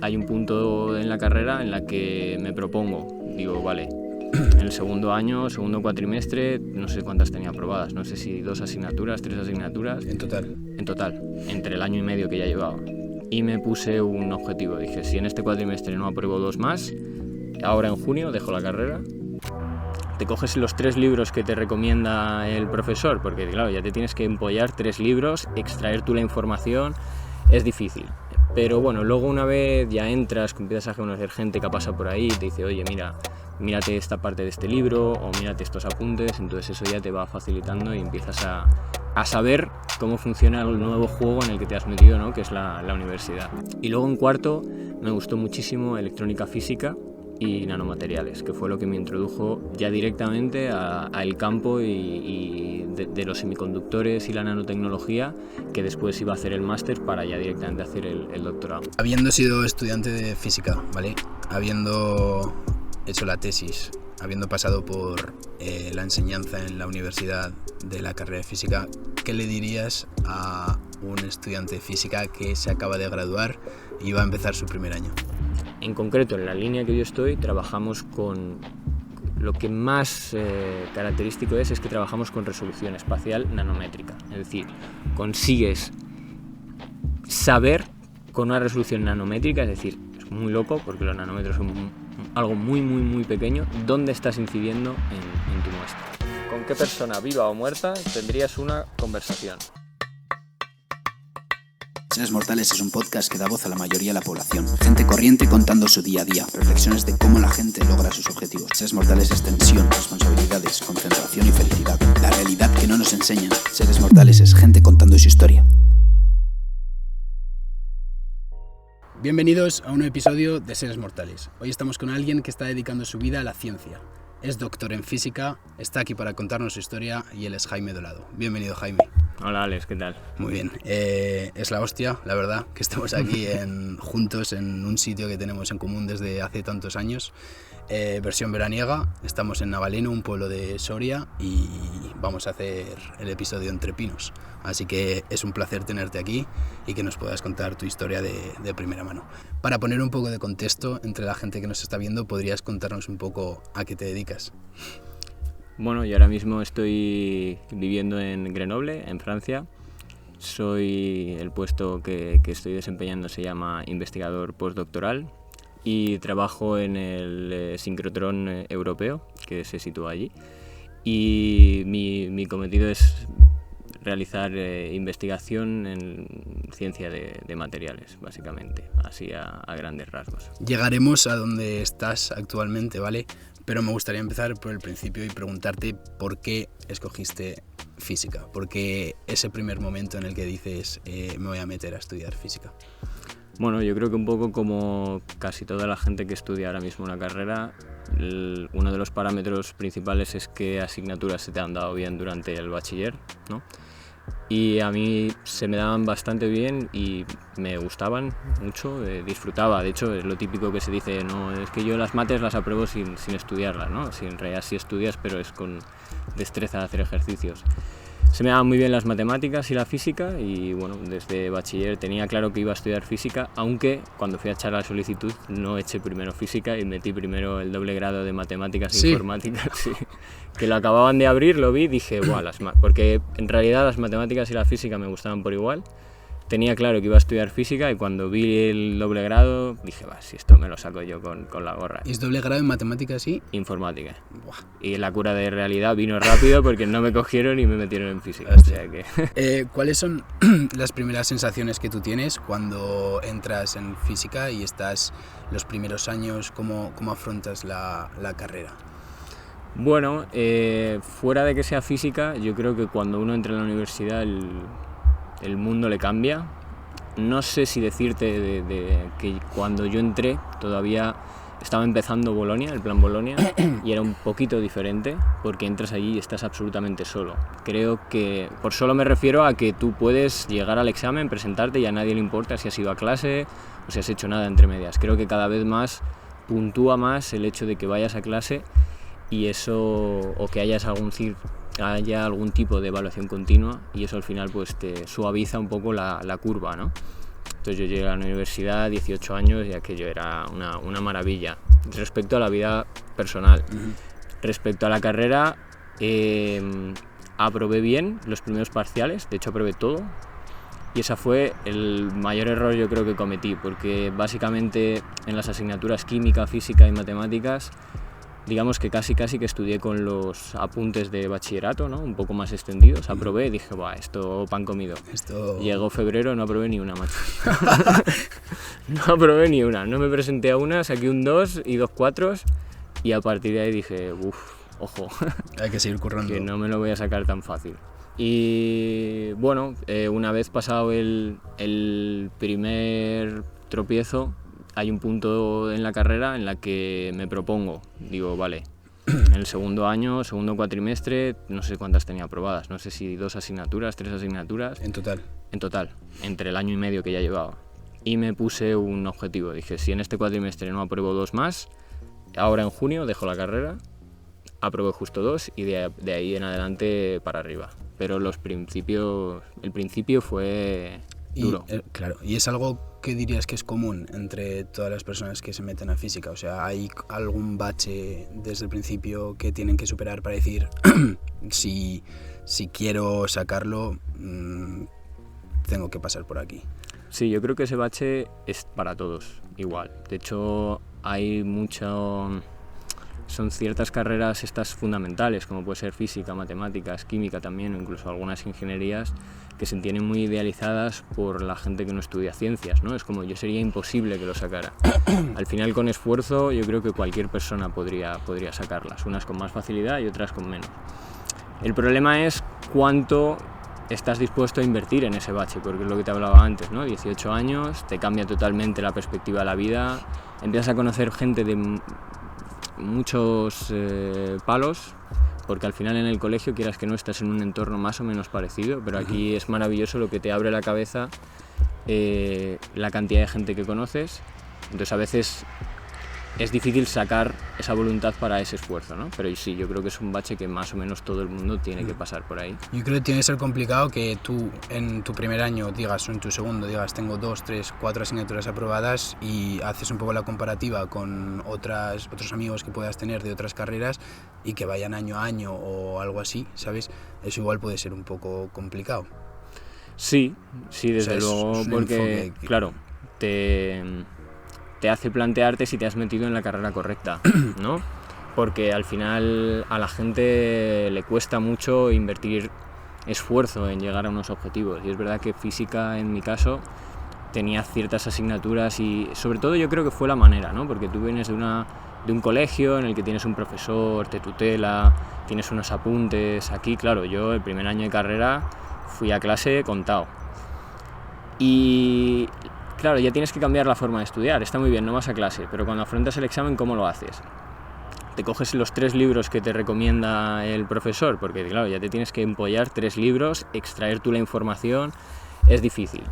hay un punto en la carrera en la que me propongo, digo, vale, en el segundo año, segundo cuatrimestre, no sé cuántas tenía aprobadas, no sé si 2 asignaturas, 3 asignaturas. En total. En total, entre el año y medio que ya llevaba. Y me puse un objetivo, dije, si en este cuatrimestre no apruebo 2 más, ahora en junio dejo la carrera. Te coges los 3 libros que te recomienda el profesor, porque claro, ya te tienes que empollar 3 libros, extraer tú la información, es difícil. Pero bueno, luego una vez ya entras, empiezas a conocer gente que ha pasado por ahí y te dice, oye, mírate esta parte de este libro o mírate estos apuntes, entonces eso ya te va facilitando y empiezas a saber cómo funciona el nuevo juego en el que te has metido, ¿no? Que es la universidad. Y luego en cuarto me gustó muchísimo electrónica física y nanomateriales, que fue lo que me introdujo ya directamente al campo y de los semiconductores y la nanotecnología, que después iba a hacer el máster para ya directamente hacer el doctorado. Habiendo sido estudiante de física, ¿vale? Habiendo hecho la tesis, habiendo pasado por la enseñanza en la universidad de la carrera de física, ¿qué le dirías a un estudiante de física que se acaba de graduar y va a empezar su primer año? En concreto, en la línea que yo estoy, trabajamos con... Lo que más característico es que trabajamos con resolución espacial nanométrica. Es decir, consigues saber con una resolución nanométrica, es decir, es muy loco porque los nanómetros son algo muy, muy, muy pequeño, dónde estás incidiendo en tu muestra. ¿Con qué persona, viva o muerta, tendrías una conversación? Seres Mortales es un podcast que da voz a la mayoría de la población. Gente corriente contando su día a día, reflexiones de cómo la gente logra sus objetivos. Seres Mortales es tensión, responsabilidades, concentración y felicidad. La realidad que no nos enseñan. Seres Mortales es gente contando su historia. Bienvenidos a un nuevo episodio de Seres Mortales. Hoy estamos con alguien que está dedicando su vida a la ciencia. Es doctor en física, está aquí para contarnos su historia y él es Jaime Dolado. Bienvenido, Jaime. Hola, Alex, ¿qué tal? Muy bien. Es la hostia, la verdad, que estemos aquí juntos en un sitio que tenemos en común desde hace tantos años. Versión veraniega, estamos en Navaleno, un pueblo de Soria, y vamos a hacer el episodio Entre Pinos. Así que es un placer tenerte aquí y que nos puedas contar tu historia de primera mano. Para poner un poco de contexto entre la gente que nos está viendo, ¿podrías contarnos un poco a qué te dedicas? Bueno, yo ahora mismo estoy viviendo en Grenoble, en Francia. El puesto que estoy desempeñando se llama investigador postdoctoral y trabajo en el sincrotrón europeo, que se sitúa allí. Y mi cometido es realizar investigación en ciencia de materiales, básicamente, así a grandes rasgos. Llegaremos a donde estás actualmente, ¿vale? Pero me gustaría empezar por el principio y preguntarte por qué escogiste física, por qué ese primer momento en el que dices me voy a meter a estudiar física. Bueno, yo creo que un poco como casi toda la gente que estudia ahora mismo una carrera, uno de los parámetros principales es qué asignaturas se te han dado bien durante el bachiller, ¿no? Y a mí se me daban bastante bien y me gustaban mucho, disfrutaba. De hecho, es lo típico que se dice, no, es que yo las mates las apruebo sin estudiarlas, ¿no? En realidad sí estudias, pero es con destreza de hacer ejercicios. Se me daban muy bien las matemáticas y la física y bueno, desde bachiller tenía claro que iba a estudiar física, aunque cuando fui a echar la solicitud no eché primero física y metí primero el doble grado de matemáticas e informáticas. Sí. Que lo acababan de abrir, lo vi y dije, ¡buah! Porque en realidad las matemáticas y la física me gustaban por igual. Tenía claro que iba a estudiar física y cuando vi el doble grado dije, va, si esto me lo saco yo con la gorra. ¿Es doble grado en matemáticas y? Informática. Buah. Y la cura de realidad vino rápido porque no me cogieron y me metieron en física. O sea que... ¿Cuáles son las primeras sensaciones que tú tienes cuando entras en física y estás los primeros años? ¿Cómo afrontas la carrera? Bueno, fuera de que sea física, yo creo que cuando uno entra en la universidad el mundo le cambia. No sé si decirte que cuando yo entré todavía estaba empezando Bolonia, el plan Bolonia, y era un poquito diferente porque entras allí y estás absolutamente solo. Creo que por solo me refiero a que tú puedes llegar al examen, presentarte y a nadie le importa si has ido a clase o si has hecho nada entre medias. Creo que cada vez más puntúa más el hecho de que vayas a clase y eso, o que haya algún tipo de evaluación continua y eso al final pues te suaviza un poco la curva, ¿no? Entonces yo llegué a la universidad, 18 años, y aquello era una maravilla. Respecto a la vida personal. Respecto a la carrera, aprobé bien los primeros parciales, de hecho aprobé todo. Y ese fue el mayor error yo creo que cometí, porque básicamente en las asignaturas química, física y matemáticas, digamos que casi que estudié con los apuntes de bachillerato, ¿no? Un poco más extendidos. Aprobé y dije, buah, esto pan comido. Llegó febrero, no aprobé ni una, macho. No aprobé ni una. No me presenté a una, saqué un 2 y 2 4 y a partir de ahí dije, ojo. Hay que seguir currando. Que no me lo voy a sacar tan fácil. Y bueno, una vez pasado el primer tropiezo, hay un punto en la carrera en la que me propongo, digo, vale, en el segundo año, segundo cuatrimestre, no sé cuántas tenía aprobadas, no sé si 2 asignaturas, 3 asignaturas. En total. En total, entre el año y medio que ya llevaba. Y me puse un objetivo, dije, si en este cuatrimestre no apruebo 2 más, ahora en junio dejo la carrera, aprobé justo 2 y de ahí en adelante para arriba. Pero el principio fue duro. Claro, y es algo que dirías que es común entre todas las personas que se meten a física. O sea, ¿hay algún bache desde el principio que tienen que superar para decir si quiero sacarlo, tengo que pasar por aquí? Sí, yo creo que ese bache es para todos igual. De hecho, hay son ciertas carreras estas fundamentales, como puede ser física, matemáticas, química también, o incluso algunas ingenierías, que se tienen muy idealizadas por la gente que no estudia ciencias, ¿no? Es como, yo sería imposible que lo sacara. Al final, con esfuerzo, yo creo que cualquier persona podría sacarlas, unas con más facilidad y otras con menos. El problema es cuánto estás dispuesto a invertir en ese bache, porque es lo que te hablaba antes, ¿no? 18 años, te cambia totalmente la perspectiva de la vida, empiezas a conocer gente de muchos palos, porque al final en el colegio, quieras que no, estás en un entorno más o menos parecido, pero aquí es maravilloso lo que te abre la cabeza, la cantidad de gente que conoces. Entonces a veces es difícil sacar esa voluntad para ese esfuerzo, ¿no? Pero sí, yo creo que es un bache que más o menos todo el mundo tiene que pasar por ahí. Yo creo que tiene que ser complicado que tú en tu primer año digas, o en tu segundo digas, tengo 2, 3, 4 asignaturas aprobadas, y haces un poco la comparativa con otros amigos que puedas tener de otras carreras y que vayan año a año o algo así, ¿sabes? Eso igual puede ser un poco complicado. Sí, desde luego, porque, claro, te hace plantearte si te has metido en la carrera correcta, ¿no? Porque al final a la gente le cuesta mucho invertir esfuerzo en llegar a unos objetivos, y es verdad que física, en mi caso, tenía ciertas asignaturas y sobre todo yo creo que fue la manera, ¿no? Porque tú vienes de un colegio en el que tienes un profesor, te tutela, tienes unos apuntes. Aquí, claro, yo el primer año de carrera fui a clase contado. Y claro, ya tienes que cambiar la forma de estudiar. Está muy bien, no vas a clase, pero cuando afrontas el examen, ¿cómo lo haces? Te coges los 3 libros que te recomienda el profesor, porque claro, ya te tienes que empollar 3 libros, extraer tú la información, es difícil.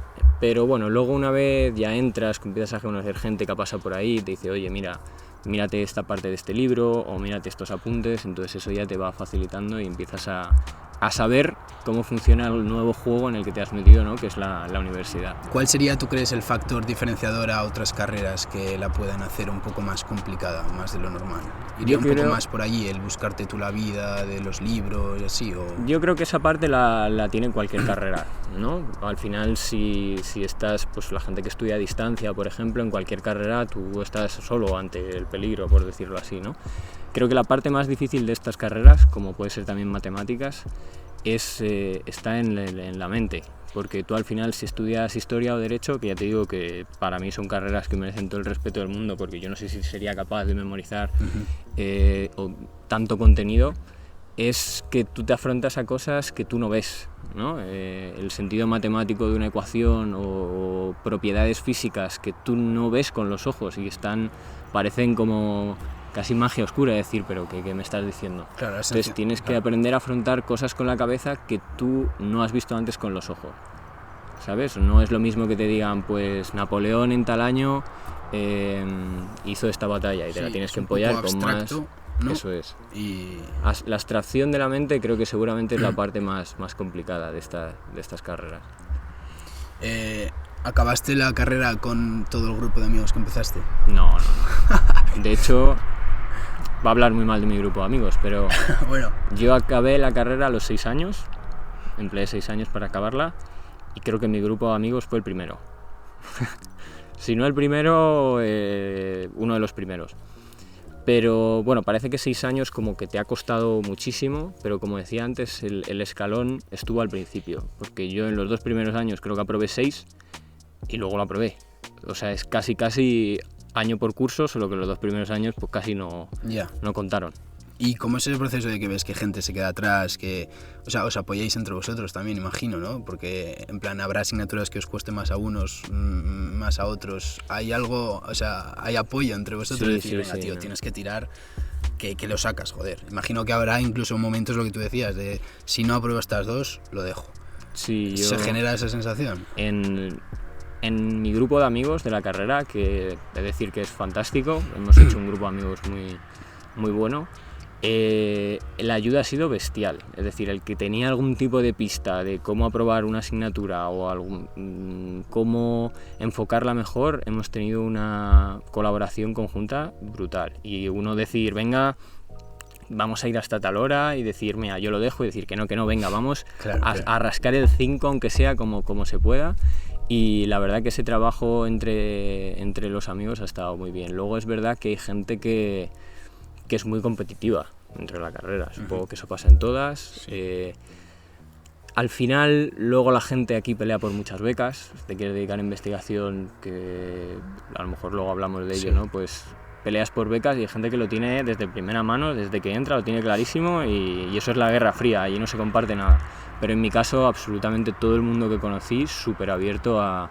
Pero bueno, luego una vez ya entras, empiezas a conocer gente que pasa por ahí y te dice, oye, mírate esta parte de este libro o mírate estos apuntes, entonces eso ya te va facilitando y empiezas a saber cómo funciona el nuevo juego en el que te has metido, ¿no? Que es la universidad. ¿Cuál sería, tú crees, el factor diferenciador a otras carreras que la puedan hacer un poco más complicada, más de lo normal? ¿Iría un poco más por allí, el buscarte tú la vida de los libros y así? ¿O? Yo creo que esa parte la tiene cualquier carrera, ¿no? Al final, si estás, pues la gente que estudia a distancia, por ejemplo, en cualquier carrera, tú estás solo ante el peligro, por decirlo así, ¿no? Creo que la parte más difícil de estas carreras, como puede ser también matemáticas, está en la mente, porque tú al final, si estudias historia o derecho, que ya te digo que para mí son carreras que merecen todo el respeto del mundo, porque yo no sé si sería capaz de memorizar o tanto contenido, es que tú te afrontas a cosas que tú no ves, ¿no? El sentido matemático de una ecuación o propiedades físicas que tú no ves con los ojos y parecen como casi magia oscura, decir, pero ¿qué me estás diciendo? Claro, entonces tienes que aprender a afrontar cosas con la cabeza que tú no has visto antes con los ojos, ¿sabes? No es lo mismo que te digan, pues Napoleón en tal año hizo esta batalla y te la tienes que empollar con más, ¿no? Eso es. Y la abstracción de la mente creo que seguramente es la parte más complicada de estas carreras. ¿Acabaste la carrera con todo el grupo de amigos que empezaste? No. De hecho, va a hablar muy mal de mi grupo de amigos, pero Bueno, yo acabé la carrera a los 6 años, empleé 6 años para acabarla y creo que mi grupo de amigos fue el primero. Si no el primero, uno de los primeros. Pero bueno, parece que 6 años como que te ha costado muchísimo, pero como decía antes, el escalón estuvo al principio, porque yo en los 2 primeros años creo que aprobé 6 y luego lo aprobé. O sea, es casi año por curso, solo que los 2 primeros años pues casi no contaron. ¿Y cómo es el proceso de que ves que gente se queda atrás? Que, o sea, os apoyáis entre vosotros también, imagino, ¿no? Porque, en plan, habrá asignaturas que os cueste más a unos, más a otros. ¿Hay algo, o sea, hay apoyo entre vosotros? Decir, venga, tío, tienes que tirar, que lo sacas, joder. Imagino que habrá incluso momentos, lo que tú decías, de si no apruebo estas 2, lo dejo. Sí, ¿Se genera esa sensación? En mi grupo de amigos de la carrera, que he de decir que es fantástico, hemos hecho un grupo de amigos muy bueno. La ayuda ha sido bestial, es decir, el que tenía algún tipo de pista de cómo aprobar una asignatura o cómo enfocarla mejor, hemos tenido una colaboración conjunta brutal. Y uno decir, venga, vamos a ir hasta tal hora, y decir, mira, yo lo dejo, y decir que no, venga, vamos a rascar el 5, aunque sea como se pueda. Y la verdad que ese trabajo entre los amigos ha estado muy bien. Luego es verdad que hay gente que es muy competitiva entre la carrera, supongo que eso pasa en todas. Sí. Al final, luego la gente aquí pelea por muchas becas, te quieres dedicar a investigación, que a lo mejor luego hablamos de ello, ¿no? Pues peleas por becas y hay gente que lo tiene desde primera mano, desde que entra, lo tiene clarísimo, y eso es la Guerra Fría, allí no se comparte nada. Pero en mi caso, absolutamente todo el mundo que conocí, súper abierto a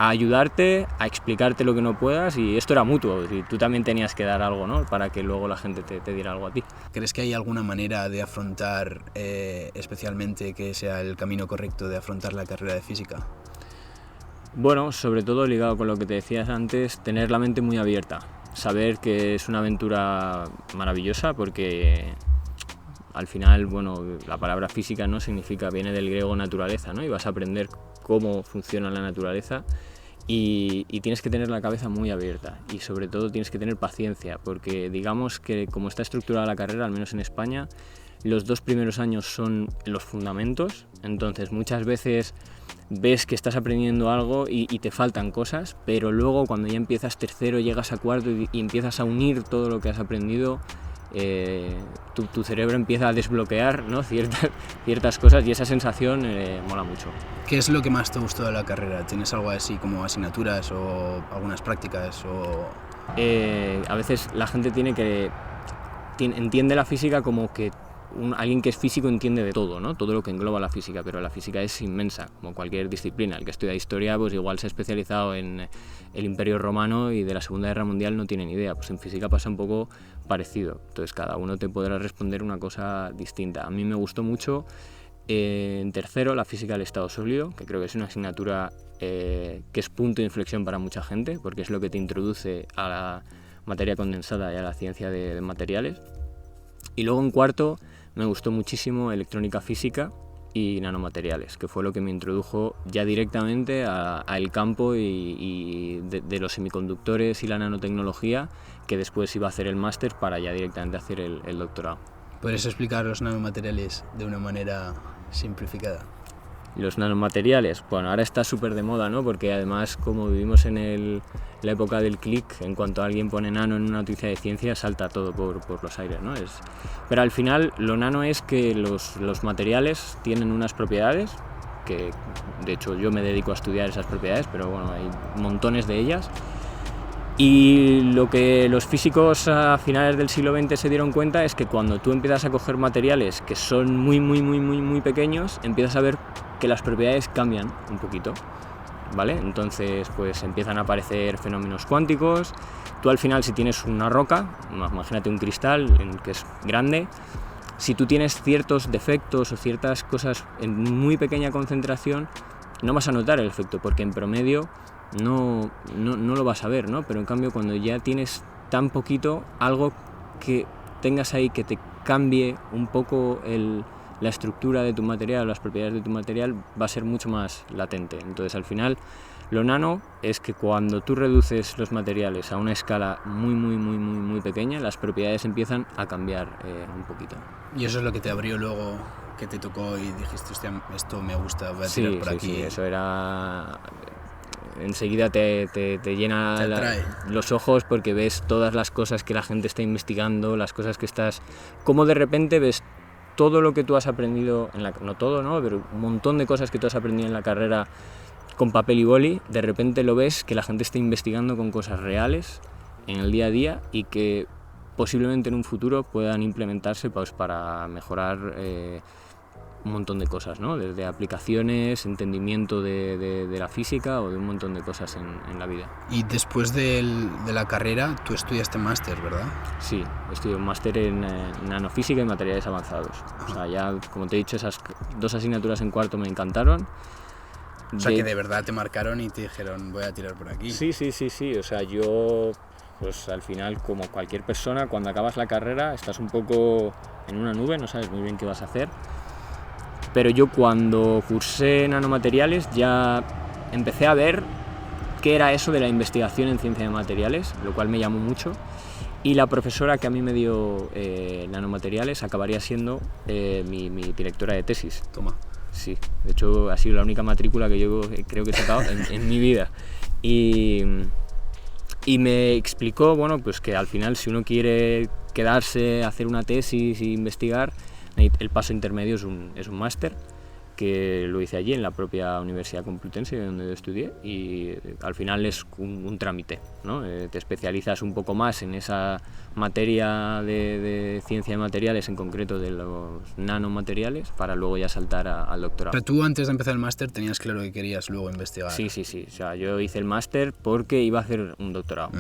ayudarte, a explicarte lo que no puedas, y esto era mutuo, y tú también tenías que dar algo, ¿no? Para que luego la gente te diera algo a ti. ¿Crees que hay alguna manera de afrontar, especialmente que sea el camino correcto de afrontar la carrera de física? Bueno, sobre todo ligado con lo que te decías antes, tener la mente muy abierta, saber que es una aventura maravillosa, porque al final, bueno, la palabra física no significa, viene del griego naturaleza, ¿no? Y vas a aprender cómo funciona la naturaleza, y tienes que tener la cabeza muy abierta, y sobre todo tienes que tener paciencia, porque digamos que como está estructurada la carrera, al menos en España, los 2 primeros años son los fundamentos, entonces muchas veces ves que estás aprendiendo algo y te faltan cosas, pero luego cuando ya empiezas tercero, llegas a cuarto y empiezas a unir todo lo que has aprendido, tu cerebro empieza a desbloquear, ¿no? ciertas cosas, y esa sensación mola mucho. ¿Qué es lo que más te gustó de la carrera? ¿Tienes algo así como asignaturas o algunas prácticas? A veces la gente entiende la física como que alguien que es físico entiende de todo, ¿no? Todo lo que engloba la física, pero la física es inmensa, como cualquier disciplina. El que estudia historia, pues igual se ha especializado en el Imperio Romano y de la Segunda Guerra Mundial no tiene ni idea. Pues en física pasa un poco parecido. Entonces cada uno te podrá responder una cosa distinta. A mí me gustó mucho en tercero la física del estado sólido, que creo que es una asignatura que es punto de inflexión para mucha gente, porque es lo que te introduce a la materia condensada y a la ciencia de materiales. Y luego en cuarto me gustó muchísimo electrónica física y nanomateriales, que fue lo que me introdujo ya directamente al campo y de los semiconductores y la nanotecnología, que después iba a hacer el máster para ya directamente hacer el doctorado. ¿Podrías explicar los nanomateriales de una manera simplificada? Los nanomateriales, bueno, ahora está súper de moda, ¿no? Porque además, como vivimos en la época del clic, en cuanto alguien pone nano en una noticia de ciencia, salta todo por los aires, ¿no? Pero al final, lo nano es que los materiales tienen unas propiedades, que de hecho yo me dedico a estudiar esas propiedades, pero bueno, hay montones de ellas. Y lo que los físicos a finales del siglo XX se dieron cuenta es que cuando tú empiezas a coger materiales que son muy pequeños, empiezas a ver que las propiedades cambian un poquito, ¿vale? Entonces pues empiezan a aparecer fenómenos cuánticos. Tú al final, si tienes una roca, imagínate un cristal que es grande, si tú tienes ciertos defectos o ciertas cosas en muy pequeña concentración, no vas a notar el efecto, porque en promedio no lo vas a ver, ¿no? Pero en cambio, cuando ya tienes tan poquito, algo que tengas ahí que te cambie un poco la estructura de tu material, las propiedades de tu material, va a ser mucho más latente. Entonces al final Lo nano es que cuando tú reduces los materiales a una escala muy pequeña, las propiedades empiezan a cambiar un poquito. Y eso es lo que te abrió luego, que te tocó y dijiste, hostia, esto me gusta, voy a tirar por aquí. Sí, eso era... Enseguida te llena los ojos porque ves todas las cosas que la gente está investigando, las cosas que estás... Cómo de repente ves todo lo que tú has aprendido, no todo, ¿no? Pero un montón de cosas que tú has aprendido en la carrera con papel y boli, de repente lo ves que la gente está investigando con cosas reales en el día a día y que posiblemente en un futuro puedan implementarse pues, para mejorar un montón de cosas, ¿no? Desde aplicaciones, entendimiento de la física o de un montón de cosas en la vida. Y después de la carrera, tú estudiaste máster, ¿verdad? Sí, estudié un máster en nanofísica y materiales avanzados. O sea, ya, como te he dicho, esas 2 asignaturas en cuarto me encantaron. O sea, que de verdad te marcaron y te dijeron, voy a tirar por aquí. Sí. O sea, yo, pues al final, como cualquier persona, cuando acabas la carrera estás un poco en una nube, no sabes muy bien qué vas a hacer. Pero yo cuando cursé nanomateriales ya empecé a ver qué era eso de la investigación en ciencia de materiales, lo cual me llamó mucho. Y la profesora que a mí me dio nanomateriales acabaría siendo mi directora de tesis. Toma. Sí, de hecho ha sido la única matrícula que yo creo que he sacado en mi vida. Y me explicó, bueno, pues que al final si uno quiere quedarse, hacer una tesis e investigar, el paso intermedio es un máster, que lo hice allí en la propia Universidad Complutense donde yo estudié, y al final es un trámite, ¿no? Te especializas un poco más en esa materia de ciencia de materiales, en concreto de los nanomateriales, para luego ya saltar al doctorado. Pero tú antes de empezar el máster tenías claro que querías luego investigar. Sí. O sea, yo hice el máster porque iba a hacer un doctorado,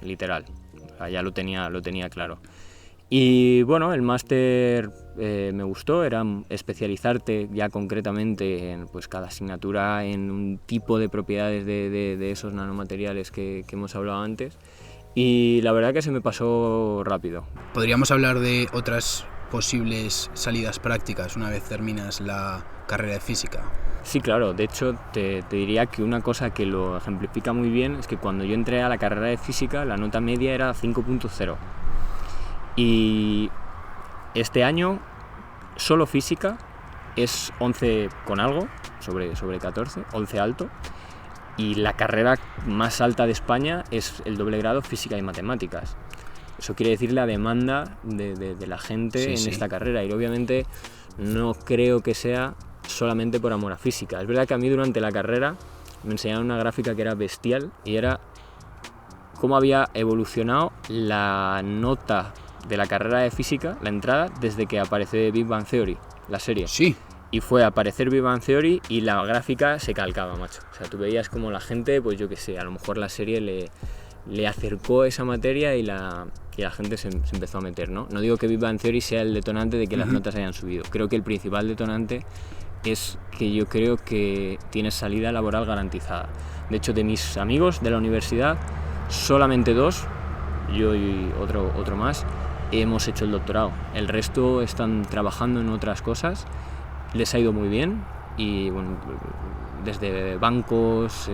literal. O sea, ya lo tenía claro. Y bueno, el máster me gustó, era especializarte ya concretamente en pues, cada asignatura en un tipo de propiedades de esos nanomateriales que hemos hablado antes, y la verdad que se me pasó rápido. ¿Podríamos hablar de otras posibles salidas prácticas una vez terminas la carrera de física? Sí, claro, de hecho te diría que una cosa que lo ejemplifica muy bien es que cuando yo entré a la carrera de física la nota media era 5.0. Y este año solo física es 11 con algo, sobre 14, 11 alto, y la carrera más alta de España es el doble grado física y matemáticas. Eso quiere decir la demanda de la gente en esta carrera, y obviamente no creo que sea solamente por amor a física. Es verdad que a mí durante la carrera me enseñaron una gráfica que era bestial y era cómo había evolucionado la nota de la carrera de física, la entrada, desde que aparece Big Bang Theory, la serie. Sí. Y fue a aparecer Big Bang Theory y la gráfica se calcaba, macho. O sea, tú veías como la gente, pues yo qué sé, a lo mejor la serie le acercó esa materia y la gente se empezó a meter, ¿no? No digo que Big Bang Theory sea el detonante de que las notas hayan subido. Creo que el principal detonante es que yo creo que tienes salida laboral garantizada. De hecho, de mis amigos de la universidad, solamente 2, yo y otro más, hemos hecho el doctorado. El resto están trabajando en otras cosas, les ha ido muy bien, y bueno, desde bancos,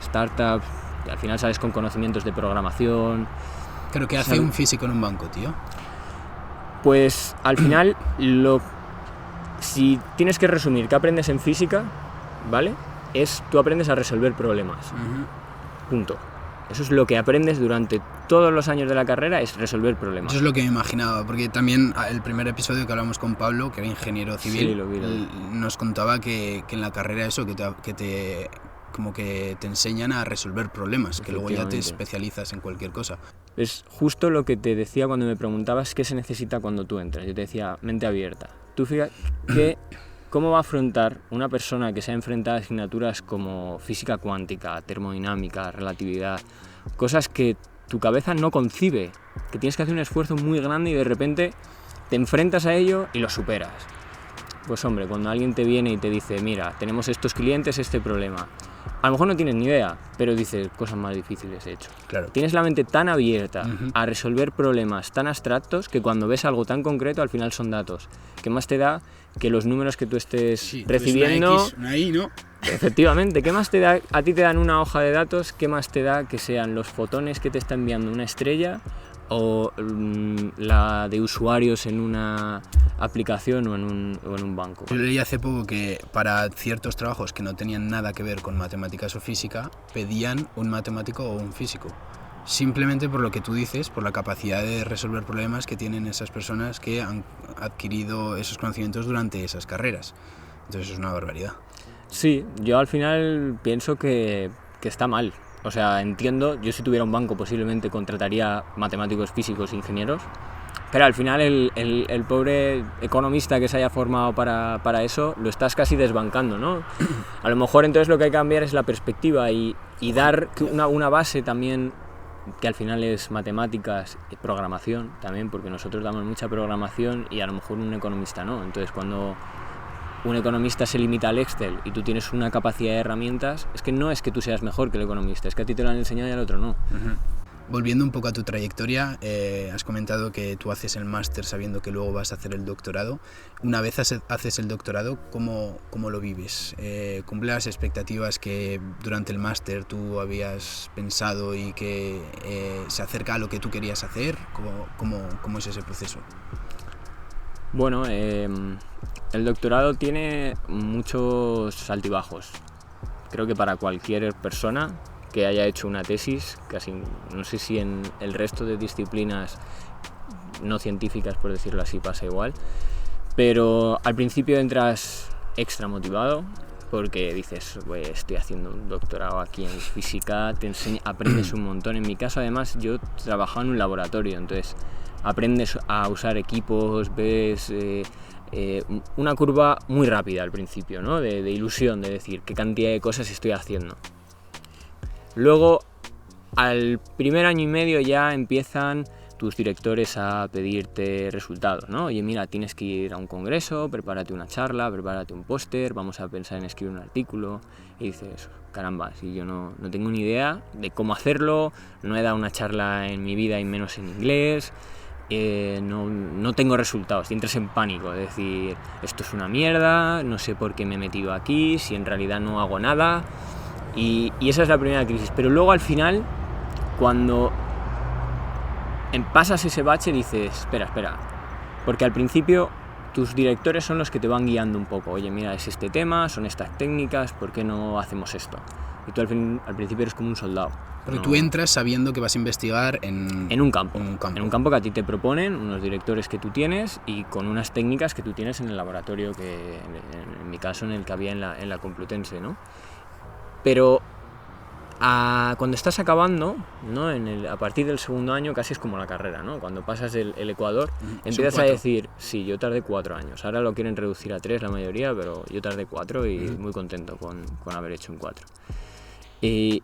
startups, al final sales con conocimientos de programación. Creo que hace un físico en un banco, tío. Pues al final, si tienes que resumir qué aprendes en física, ¿vale? Tú aprendes a resolver problemas. Punto. Eso es lo que aprendes durante todos los años de la carrera, es resolver problemas. Eso es lo que me imaginaba, porque también el primer episodio que hablamos con Pablo, que era ingeniero civil, sí, lo vi. Nos contaba que en la carrera eso, que te enseñan a resolver problemas, que luego ya te especializas en cualquier cosa. Es justo lo que te decía cuando me preguntabas qué se necesita cuando tú entras. Yo te decía, mente abierta. Tú fíjate que ¿cómo va a afrontar una persona que se ha enfrentado a asignaturas como física cuántica, termodinámica, relatividad, cosas que tu cabeza no concibe, que tienes que hacer un esfuerzo muy grande y de repente te enfrentas a ello y lo superas? Pues hombre, cuando alguien te viene y te dice, mira, tenemos estos clientes, este problema, a lo mejor no tienes ni idea, pero dices, cosas más difíciles he hecho. Claro. Tienes la mente tan abierta a resolver problemas tan abstractos que cuando ves algo tan concreto, al final son datos. ¿Qué más te da que los números que tú estés recibiendo? Una Y, ¿no? Efectivamente, ¿qué más te da? A ti te dan una hoja de datos, ¿qué más te da que sean los fotones que te está enviando una estrella o la de usuarios en una aplicación o en un banco? Yo leí hace poco que para ciertos trabajos que no tenían nada que ver con matemáticas o física, pedían un matemático o un físico. Simplemente por lo que tú dices, por la capacidad de resolver problemas que tienen esas personas que han adquirido esos conocimientos durante esas carreras. Entonces es una barbaridad. Sí, yo al final pienso que está mal. O sea, entiendo, yo si tuviera un banco posiblemente contrataría matemáticos, físicos e ingenieros, pero al final el pobre economista que se haya formado para eso lo estás casi desbancando, ¿no? A lo mejor entonces lo que hay que cambiar es la perspectiva y dar una base también, que al final es matemáticas y programación también, porque nosotros damos mucha programación y a lo mejor un economista no. Entonces cuando un economista se limita al Excel y tú tienes una capacidad de herramientas, es que no es que tú seas mejor que el economista, es que a ti te lo han enseñado y al otro no. Uh-huh. Volviendo un poco a tu trayectoria, has comentado que tú haces el máster sabiendo que luego vas a hacer el doctorado. Una vez haces el doctorado, ¿cómo lo vives? ¿Cumple las expectativas que durante el máster tú habías pensado y que se acerca a lo que tú querías hacer? ¿Cómo es ese proceso? Bueno, el doctorado tiene muchos altibajos. Creo que para cualquier persona que haya hecho una tesis, casi no sé si en el resto de disciplinas no científicas, por decirlo así, pasa igual, pero al principio entras extra motivado porque dices, pues estoy haciendo un doctorado aquí en física, aprendes un montón. En mi caso, además, yo trabajaba en un laboratorio, entonces aprendes a usar equipos, ves una curva muy rápida al principio, ¿no? de ilusión, de decir qué cantidad de cosas estoy haciendo. Luego, al primer año y medio ya empiezan tus directores a pedirte resultados, ¿no? Oye, mira, tienes que ir a un congreso, prepárate una charla, prepárate un póster, vamos a pensar en escribir un artículo. Y dices, caramba, si yo no tengo ni idea de cómo hacerlo, no he dado una charla en mi vida y menos en inglés, no tengo resultados, te entras en pánico, es decir, esto es una mierda, no sé por qué me he metido aquí, si en realidad no hago nada. Y esa es la primera crisis, pero luego al final, cuando pasas ese bache, dices, espera, porque al principio tus directores son los que te van guiando un poco, oye, mira, es este tema, son estas técnicas, ¿por qué no hacemos esto? Y tú al principio eres como un soldado. Pero tú entras sabiendo que vas a investigar en un campo que a ti te proponen, unos directores que tú tienes y con unas técnicas que tú tienes en el laboratorio, que en mi caso en el que había en la Complutense, ¿no? Pero cuando estás acabando, ¿no? A partir del segundo año casi es como la carrera, ¿no? Cuando pasas el Ecuador, empiezas a decir, sí, yo tardé 4 años, ahora lo quieren reducir a 3 la mayoría, pero yo tardé 4 y muy contento con haber hecho un 4. Y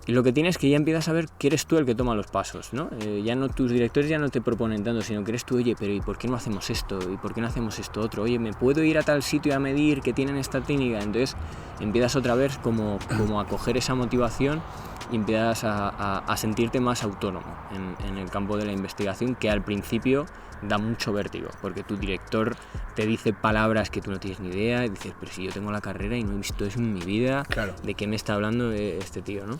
lo que tienes es que ya empiezas a ver que eres tú el que toma los pasos, ¿no? Ya no, tus directores ya no te proponen tanto, sino que eres tú, oye, pero ¿y por qué no hacemos esto? ¿Y por qué no hacemos esto otro? Oye, ¿me puedo ir a tal sitio a medir que tienen esta técnica? Entonces empiezas otra vez como a coger esa motivación y empiezas a sentirte más autónomo en el campo de la investigación, que al principio da mucho vértigo, porque tu director te dice palabras que tú no tienes ni idea y dices, pero si yo tengo la carrera y no he visto eso en mi vida, claro. ¿De qué me está hablando este tío, no?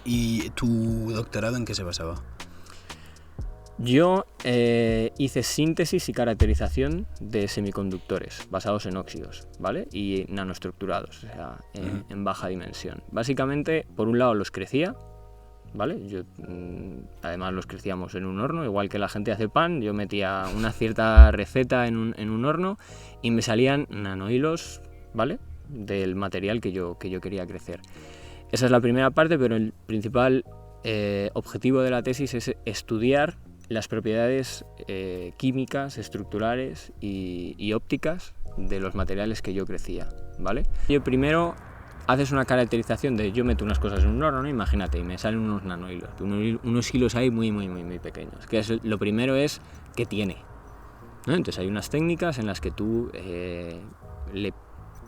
¿Y tu doctorado en qué se basaba? Yo hice síntesis y caracterización de semiconductores basados en óxidos, ¿vale? Y nanoestructurados, o sea, en baja dimensión. Básicamente, por un lado los crecía, ¿vale? Yo, además los crecíamos en un horno, igual que la gente hace pan, yo metía una cierta receta en un horno y me salían nanohilos, ¿vale? Del material que yo quería crecer. Esa es la primera parte, pero el principal objetivo de la tesis es estudiar las propiedades químicas, estructurales y ópticas de los materiales que yo crecía, ¿vale? Yo primero haces una caracterización de yo meto unas cosas en un horno, ¿no? Imagínate, y me salen unos nanohilos, unos hilos ahí muy pequeños. Que lo primero es qué tiene, ¿no? Entonces hay unas técnicas en las que tú le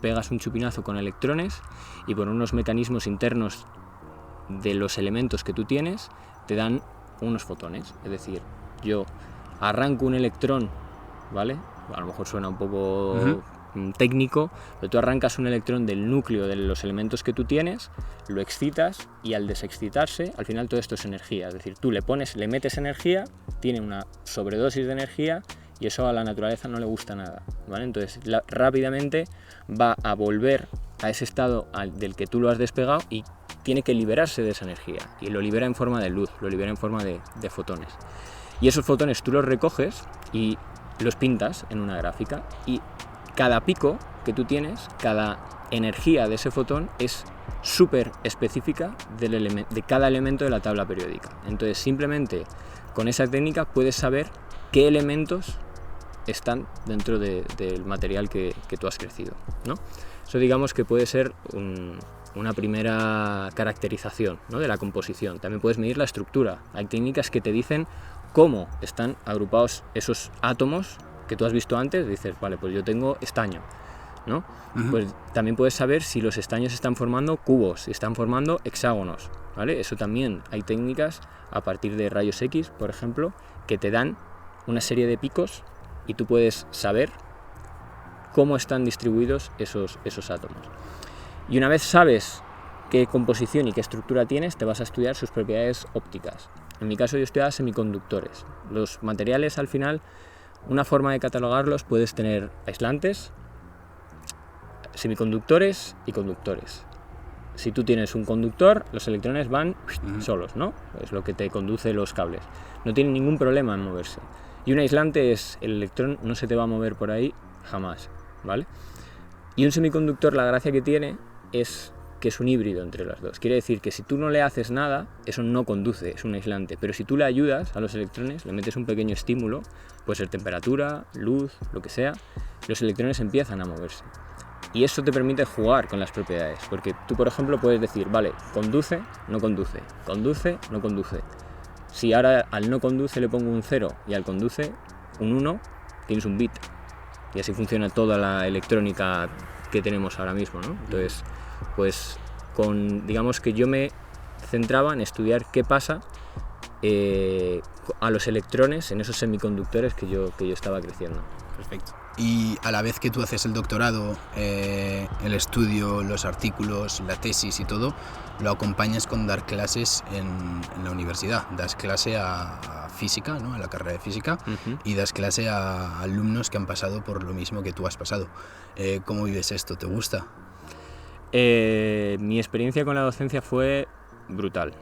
pegas un chupinazo con electrones y por unos mecanismos internos de los elementos que tú tienes te dan unos fotones. Es decir, yo arranco un electrón, ¿vale? A lo mejor suena un poco técnico, pero tú arrancas un electrón del núcleo de los elementos que tú tienes, lo excitas y al desexcitarse, al final todo esto es energía. Es decir, tú le metes energía, tiene una sobredosis de energía y eso a la naturaleza no le gusta nada, ¿vale? Entonces rápidamente va a volver a ese estado del que tú lo has despegado y tiene que liberarse de esa energía y lo libera en forma de luz, lo libera en forma de fotones. Y esos fotones tú los recoges y los pintas en una gráfica y cada pico que tú tienes, cada energía de ese fotón es súper específica de cada elemento de la tabla periódica. Entonces simplemente con esa técnica puedes saber qué elementos están dentro del material que tú has crecido, ¿no? Eso digamos que puede ser una primera caracterización, ¿no?, de la composición. También puedes medir la estructura. Hay técnicas que te dicen cómo están agrupados esos átomos que tú has visto antes. Dices, vale, pues yo tengo estaño, ¿no? Uh-huh. Pues también puedes saber si los estaños están formando cubos, si están formando hexágonos, ¿vale? Eso también hay técnicas a partir de rayos X, por ejemplo, que te dan una serie de picos y tú puedes saber cómo están distribuidos esos átomos. Y una vez sabes qué composición y qué estructura tienes, te vas a estudiar sus propiedades ópticas. En mi caso yo estudiaba semiconductores. Los materiales, al final, una forma de catalogarlos, puedes tener aislantes, semiconductores y conductores. Si tú tienes un conductor, los electrones van solos, ¿no? Es lo que te conduce los cables. No tienen ningún problema en moverse. Y un aislante es, el electrón no se te va a mover por ahí jamás, ¿vale? Y un semiconductor, la gracia que tiene es que es un híbrido entre las dos. Quiere decir que si tú no le haces nada, eso no conduce, es un aislante. Pero si tú le ayudas a los electrones, le metes un pequeño estímulo, puede ser temperatura, luz, lo que sea, los electrones empiezan a moverse. Y eso te permite jugar con las propiedades, porque tú, por ejemplo, puedes decir, vale, conduce, no conduce, conduce, no conduce. Si ahora al no conduce le pongo un 0 y al conduce un 1, tienes un bit. Y así funciona toda la electrónica que tenemos ahora mismo, ¿no? Entonces, pues digamos que yo me centraba en estudiar qué pasa a los electrones en esos semiconductores que yo estaba creciendo. Perfecto. Y a la vez que tú haces el doctorado, el estudio, los artículos, la tesis y todo, lo acompañas con dar clases en la universidad. Das clase a física, ¿no?, a la carrera de física, uh-huh, y das clase a alumnos que han pasado por lo mismo que tú has pasado. ¿Cómo vives esto? ¿Te gusta? Mi experiencia con la docencia fue brutal.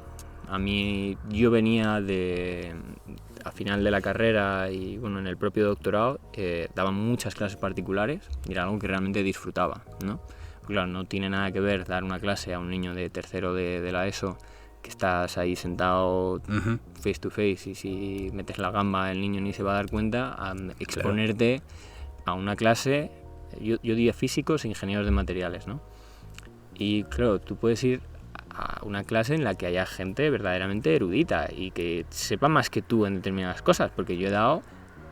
Yo venía al final de la carrera y bueno, en el propio doctorado daba muchas clases particulares y era algo que realmente disfrutaba, ¿no? Claro, no tiene nada que ver dar una clase a un niño de tercero de la ESO, que estás ahí sentado, uh-huh, face to face, y si metes la gamba el niño ni se va a dar cuenta, a exponerte, claro, a una clase. Yo di a físicos e ingenieros de materiales, ¿no? Y claro, tú puedes ir a una clase en la que haya gente verdaderamente erudita y que sepa más que tú en determinadas cosas, porque yo he dado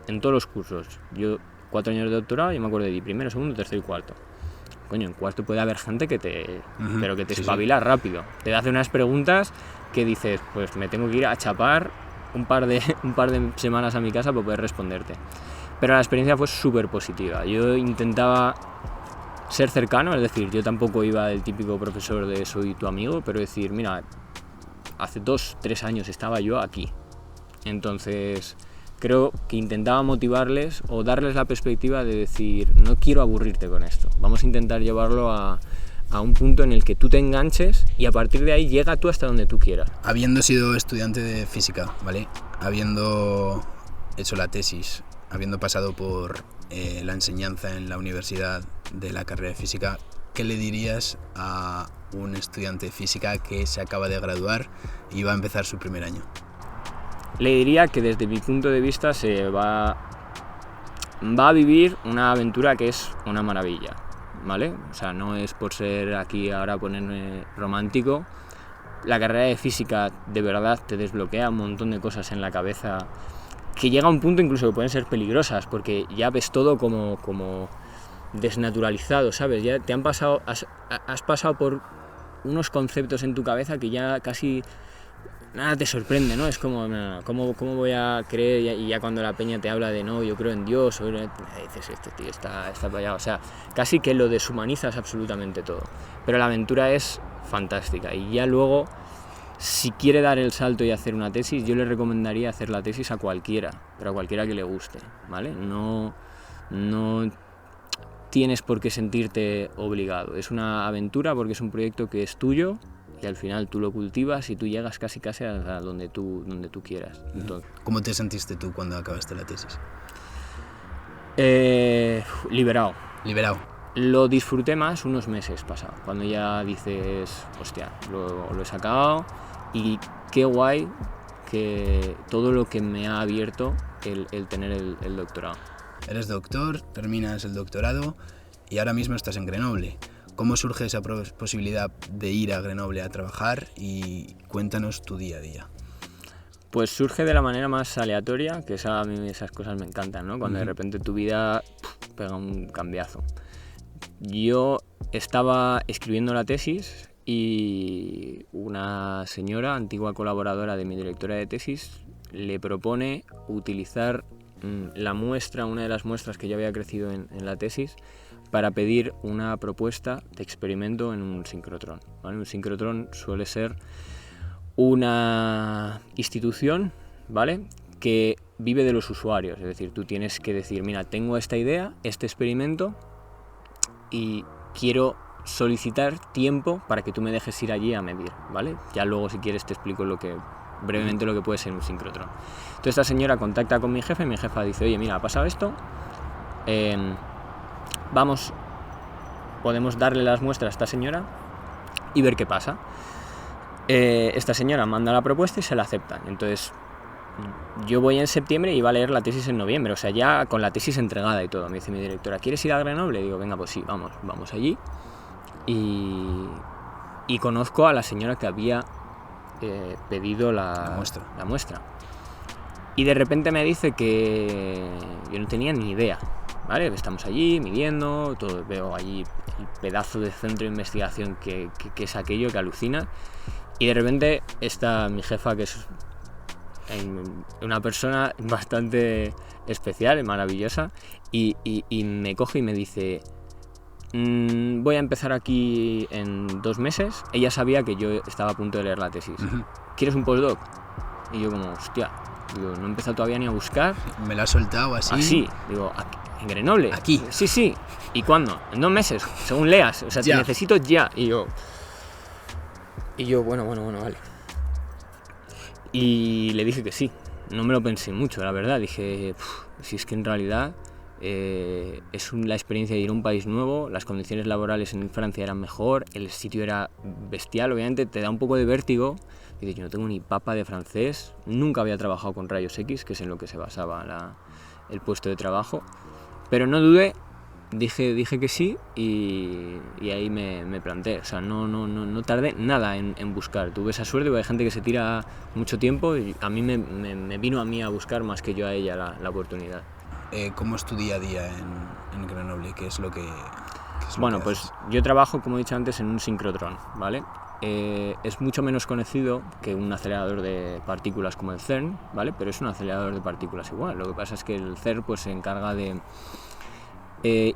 en todos los cursos. Yo 4 años de doctorado, yo me acuerdo de primero, segundo, tercero y cuarto. Coño, en cuarto puede haber gente que te espabila rápido. Te hace unas preguntas que dices, pues me tengo que ir a chapar un par de semanas a mi casa para poder responderte. Pero la experiencia fue súper positiva. Yo intentaba ser cercano, es decir, yo tampoco iba del típico profesor de soy tu amigo, pero decir, mira, hace 2-3 años estaba yo aquí. Entonces, creo que intentaba motivarles o darles la perspectiva de decir, no quiero aburrirte con esto, vamos a intentar llevarlo a un punto en el que tú te enganches y a partir de ahí llega tú hasta donde tú quieras. Habiendo sido estudiante de física, ¿vale? Habiendo hecho la tesis, habiendo pasado por la enseñanza en la universidad de la carrera de física, ¿qué le dirías a un estudiante de física que se acaba de graduar y va a empezar su primer año? Le diría que desde mi punto de vista se va a vivir una aventura que es una maravilla, ¿vale? O sea, no es por ser aquí ahora ponerme romántico. La carrera de física de verdad te desbloquea un montón de cosas en la cabeza que llega a un punto incluso que pueden ser peligrosas, porque ya ves todo como desnaturalizado, ¿sabes? Ya te has pasado por unos conceptos en tu cabeza que ya casi nada te sorprende, ¿no? Es como, ¿cómo voy a creer? Y ya cuando la peña te habla de, no, yo creo en Dios, o dices, este tío está para allá. O sea, casi que lo deshumanizas absolutamente todo. Pero la aventura es fantástica. Y ya luego, si quiere dar el salto y hacer una tesis, yo le recomendaría hacer la tesis a cualquiera, pero a cualquiera que le guste, ¿vale? No tienes por qué sentirte obligado. Es una aventura porque es un proyecto que es tuyo, y al final tú lo cultivas y tú llegas casi a donde tú quieras. Entonces, ¿cómo te sentiste tú cuando acabaste la tesis? Liberado. Lo disfruté más unos meses pasados, cuando ya dices, hostia, lo he sacado y qué guay que todo lo que me ha abierto el tener el doctorado. Eres doctor, terminas el doctorado y ahora mismo estás en Grenoble. ¿Cómo surge esa posibilidad de ir a Grenoble a trabajar? Y cuéntanos tu día a día. Pues surge de la manera más aleatoria, que a mí esas cosas me encantan, ¿no? Cuando de repente tu vida pega un cambiazo. Yo estaba escribiendo la tesis y una señora, antigua colaboradora de mi directora de tesis, le propone utilizar la muestra, una de las muestras que yo había crecido en la tesis, para pedir una propuesta de experimento en un sincrotrón, ¿vale? Un sincrotrón suele ser una institución, ¿vale?, que vive de los usuarios. Es decir, tú tienes que decir, mira, tengo esta idea, este experimento, y quiero solicitar tiempo para que tú me dejes ir allí a medir, ¿vale? Ya luego, si quieres, te explico brevemente lo que puede ser un sincrotrón. Entonces esta señora contacta con mi jefe y mi jefa dice, oye, mira, ha pasado esto, podemos darle las muestras a esta señora y ver qué pasa. Esta señora manda la propuesta y se la aceptan. Entonces yo voy en septiembre y iba a leer la tesis en noviembre, o sea, ya con la tesis entregada y todo. Me dice mi directora, ¿quieres ir a Grenoble? Le digo, venga, pues sí, vamos allí. Y conozco a la señora que había pedido la muestra. Y de repente me dice que yo no tenía ni idea, ¿vale? Estamos allí midiendo, todo, veo allí el pedazo de centro de investigación que es aquello, que alucina. Y de repente está mi jefa, que es una persona bastante especial, maravillosa, y me coge y me dice, voy a empezar aquí en 2 meses. Ella sabía que yo estaba a punto de leer la tesis. ¿Quieres un postdoc? Y yo como, hostia, digo, no he empezado todavía ni a buscar. Me lo ha soltado así. Así, digo, ¿en Grenoble? Aquí. Sí. ¿Y cuándo? En 2 meses, según leas. O sea, te necesito ya. Y yo, bueno, vale. Y le dije que sí. No me lo pensé mucho, la verdad. Dije, si es que en realidad es la experiencia de ir a un país nuevo, las condiciones laborales en Francia eran mejor, el sitio era bestial, obviamente te da un poco de vértigo. Y yo no tengo ni papa de francés, nunca había trabajado con rayos X, que es en lo que se basaba el puesto de trabajo, pero no dudé, dije que sí y ahí me planté. O sea, no tardé nada en buscar. Tuve esa suerte, porque hay gente que se tira mucho tiempo y a mí me vino a mí a buscar más que yo a ella la oportunidad. ¿Cómo es tu día a día en Grenoble? ¿Qué es lo que Bueno, pues yo trabajo, como he dicho antes, en un sincrotrón, ¿vale? Es mucho menos conocido que un acelerador de partículas como el CERN, ¿vale? Pero es un acelerador de partículas igual. Lo que pasa es que el CERN pues, se encarga de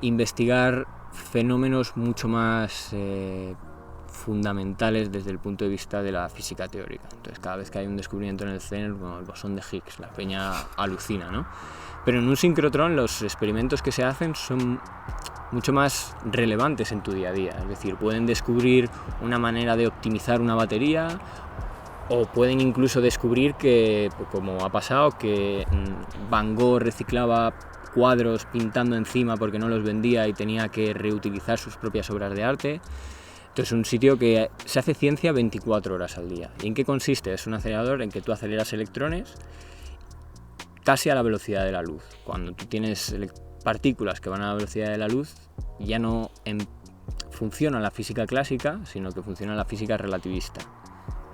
investigar fenómenos mucho más fundamentales desde el punto de vista de la física teórica. Entonces, cada vez que hay un descubrimiento en el CERN, como el bosón de Higgs, la peña alucina, ¿no? Pero en un sincrotrón los experimentos que se hacen son mucho más relevantes en tu día a día. Es decir, pueden descubrir una manera de optimizar una batería, o pueden incluso descubrir que, como ha pasado, que Van Gogh reciclaba cuadros pintando encima porque no los vendía y tenía que reutilizar sus propias obras de arte. Entonces, es un sitio que se hace ciencia 24 horas al día. ¿Y en qué consiste? Es un acelerador en que tú aceleras electrones casi a la velocidad de la luz. Cuando tú tienes partículas que van a la velocidad de la luz, ya no funciona la física clásica, sino que funciona la física relativista,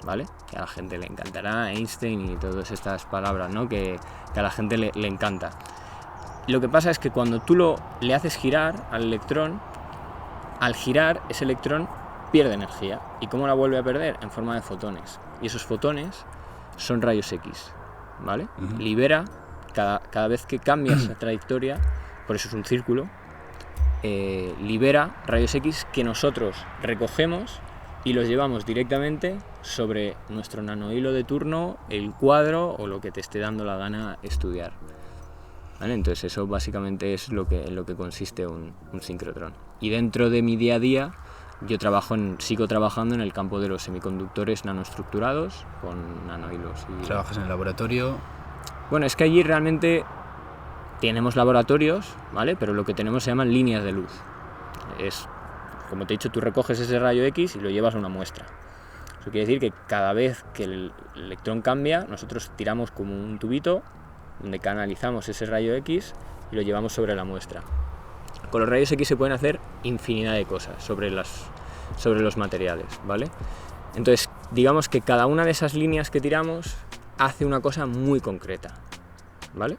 ¿vale? Que a la gente le encantará, Einstein y todas estas palabras, ¿no? que a la gente le encanta. Lo que pasa es que cuando tú le haces girar al electrón, al girar ese electrón pierde energía. ¿Y cómo la vuelve a perder? En forma de fotones. Y esos fotones son rayos X, ¿vale? Uh-huh. Libera, cada vez que cambia esa trayectoria, por eso es un círculo, libera rayos X que nosotros recogemos y los llevamos directamente sobre nuestro nanohilo de turno, el cuadro o lo que te esté dando la gana estudiar. ¿Vale? Entonces eso básicamente es en lo que consiste un sincrotrón. Y dentro de mi día a día yo sigo trabajando en el campo de los semiconductores nanoestructurados con nanohilos. ¿Trabajas en el laboratorio? Bueno, es que allí realmente tenemos laboratorios, ¿vale? Pero lo que tenemos se llaman líneas de luz. Como te he dicho, tú recoges ese rayo X y lo llevas a una muestra. Eso quiere decir que cada vez que el electrón cambia, nosotros tiramos como un tubito donde canalizamos ese rayo X y lo llevamos sobre la muestra. Con los rayos X se pueden hacer infinidad de cosas sobre los materiales, ¿vale? Entonces, digamos que cada una de esas líneas que tiramos hace una cosa muy concreta, ¿vale?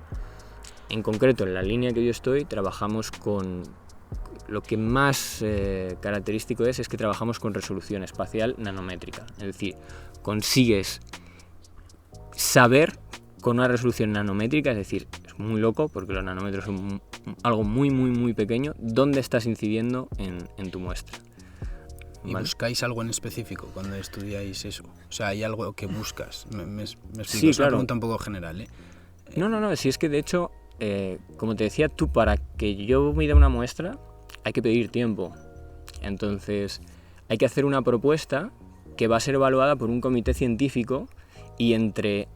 En concreto, en la línea que yo estoy, trabajamos con... Lo que más característico es que trabajamos con resolución espacial nanométrica. Es decir, consigues saber con una resolución nanométrica, es decir, es muy loco porque los nanómetros son algo muy, muy, muy pequeño, dónde estás incidiendo en tu muestra. ¿Y ¿vale? ¿Buscáis algo en específico cuando estudiáis eso? O sea, ¿hay algo que buscas? Me explico, sí, es claro. Una pregunta un poco general, ¿eh? No, si es que de hecho, como te decía, tú para que yo mida una muestra hay que pedir tiempo. Entonces, hay que hacer una propuesta que va a ser evaluada por un comité científico y entre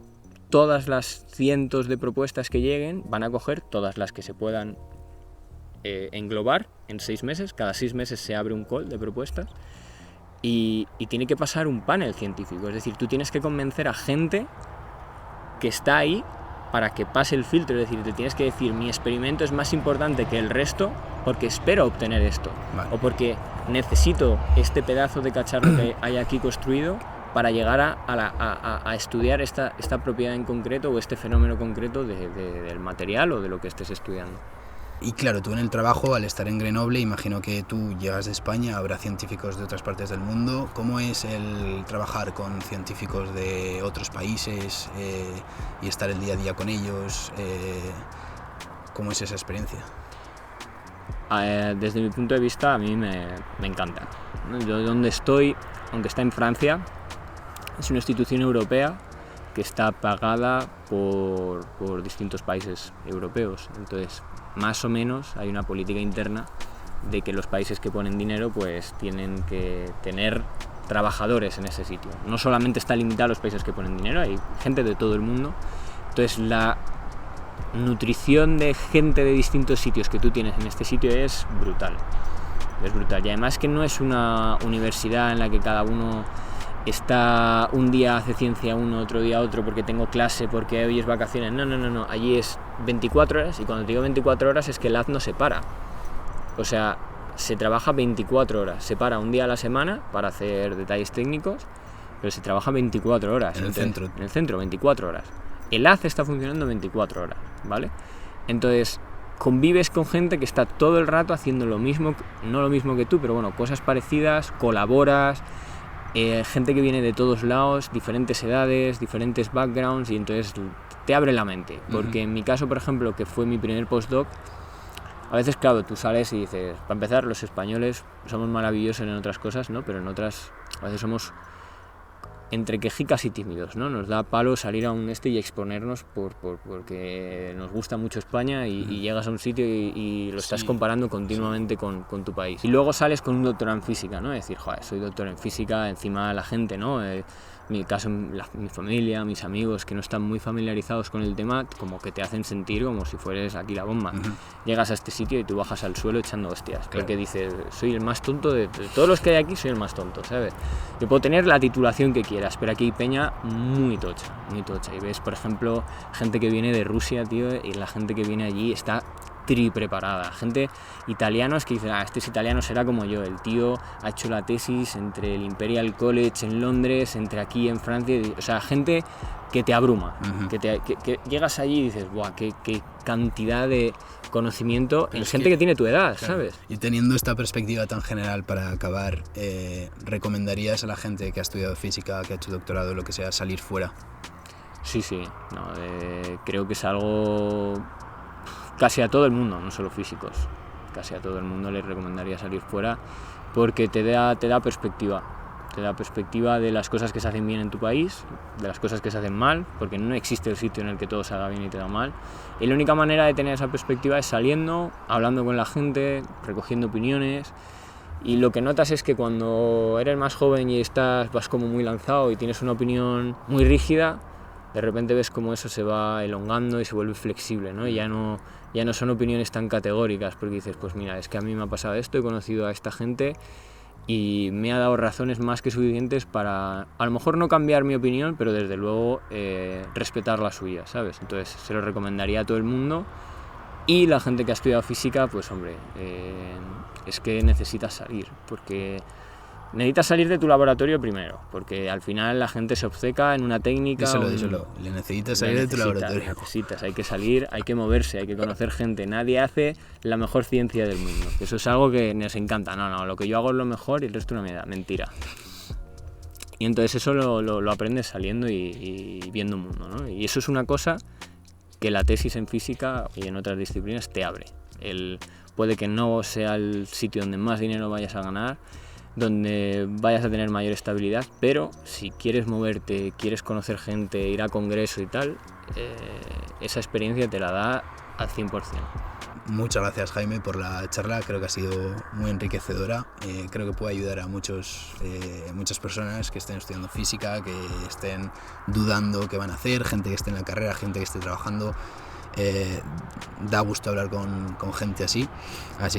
todas las cientos de propuestas que lleguen van a coger todas las que se puedan englobar en 6 meses. Cada 6 meses se abre un call de propuestas y tiene que pasar un panel científico. Es decir, tú tienes que convencer a gente que está ahí para que pase el filtro. Es decir, te tienes que decir, mi experimento es más importante que el resto porque espero obtener esto. Vale. O porque necesito este pedazo de cacharro que hay aquí construido para llegar a estudiar esta propiedad en concreto o este fenómeno concreto del material o de lo que estés estudiando. Y claro, tú en el trabajo, al estar en Grenoble, imagino que tú llegas de España, habrá científicos de otras partes del mundo. ¿Cómo es el trabajar con científicos de otros países y estar el día a día con ellos? ¿Cómo es esa experiencia? Desde mi punto de vista, a mí me encanta. Yo donde estoy, aunque está en Francia, es una institución europea que está pagada por distintos países europeos. Entonces, más o menos hay una política interna de que los países que ponen dinero pues tienen que tener trabajadores en ese sitio. No solamente está limitado a los países que ponen dinero, hay gente de todo el mundo. Entonces, la nutrición de gente de distintos sitios que tú tienes en este sitio es brutal. Es brutal. Y además que no es una universidad en la que cada uno está un día hace ciencia uno, otro día otro porque tengo clase, porque hoy es vacaciones. No. Allí es 24 horas y cuando te digo 24 horas es que el haz no se para. O sea, se trabaja 24 horas. Se para un día a la semana para hacer detalles técnicos, pero se trabaja 24 horas. En el centro. En el centro, 24 horas. El haz está funcionando 24 horas, ¿vale? Entonces, convives con gente que está todo el rato haciendo lo mismo, no lo mismo que tú, pero bueno, cosas parecidas, colaboras, gente que viene de todos lados, diferentes edades, diferentes backgrounds, y entonces te abre la mente. Porque en mi caso, por ejemplo, que fue mi primer postdoc, a veces, claro, tú sales y dices, para empezar, los españoles somos maravillosos en otras cosas, ¿no? Pero en otras, a veces somos entre quejicas y tímidos, ¿no? Nos da palo salir a un y exponernos porque nos gusta mucho España y llegas a un sitio y lo estás comparando continuamente con tu país. Y luego sales con un doctorado en física, ¿no? Es decir, joder, soy doctor en física, encima la gente, ¿no? Mi caso, mi familia, mis amigos que no están muy familiarizados con el tema, como que te hacen sentir como si fueres aquí la bomba. Llegas a este sitio y tú bajas al suelo echando hostias. Claro. Porque dices, soy el más tonto de todos los que hay aquí, soy el más tonto, ¿sabes? Yo puedo tener la titulación que quieras, pero aquí hay peña muy tocha. Y ves, por ejemplo, gente que viene de Rusia, tío, y la gente que viene allí está preparada. Gente italianos que dicen, este es italiano, será como yo. El tío ha hecho la tesis entre el Imperial College en Londres, entre aquí en Francia. O sea, gente que te abruma. Que llegas allí y dices, ¡buah! Qué cantidad de conocimiento en gente que tiene tu edad, claro, ¿sabes? Y teniendo esta perspectiva tan general para acabar, ¿recomendarías a la gente que ha estudiado física, que ha hecho doctorado, lo que sea, salir fuera? Sí, no, creo que es algo casi a todo el mundo, no solo físicos, casi a todo el mundo les recomendaría salir fuera porque te da perspectiva. Te da perspectiva de las cosas que se hacen bien en tu país, de las cosas que se hacen mal, porque no existe el sitio en el que todo se haga bien y te da mal. Y la única manera de tener esa perspectiva es saliendo, hablando con la gente, recogiendo opiniones. Y lo que notas es que cuando eres más joven y vas como muy lanzado y tienes una opinión muy rígida, de repente ves como eso se va elongando y se vuelve flexible, ¿no? Y ya no son opiniones tan categóricas, porque dices, pues mira, es que a mí me ha pasado esto, he conocido a esta gente y me ha dado razones más que suficientes para, a lo mejor no cambiar mi opinión, pero desde luego respetar la suya, ¿sabes? Entonces se lo recomendaría a todo el mundo. Y la gente que ha estudiado física, pues hombre, es que necesitas salir, porque necesitas salir de tu laboratorio primero, porque al final la gente se obceca en una técnica. Díselo, le necesitas salir de tu laboratorio. Hay que salir, hay que moverse, hay que conocer gente. Nadie hace la mejor ciencia del mundo. Eso es algo que nos encanta. No, lo que yo hago es lo mejor y el resto es una mentira. Y entonces eso lo aprendes saliendo y viendo un mundo, ¿no? Y eso es una cosa que la tesis en física y en otras disciplinas te abre. Puede que no sea el sitio donde más dinero vayas a ganar, donde vayas a tener mayor estabilidad, pero si quieres moverte, quieres conocer gente, ir a congreso y tal, esa experiencia te la da al 100%. Muchas gracias, Jaime, por la charla. Creo que ha sido muy enriquecedora. Creo que puede ayudar a muchas personas que estén estudiando física, que estén dudando qué van a hacer, gente que esté en la carrera, gente que esté trabajando. Da gusto hablar con gente así,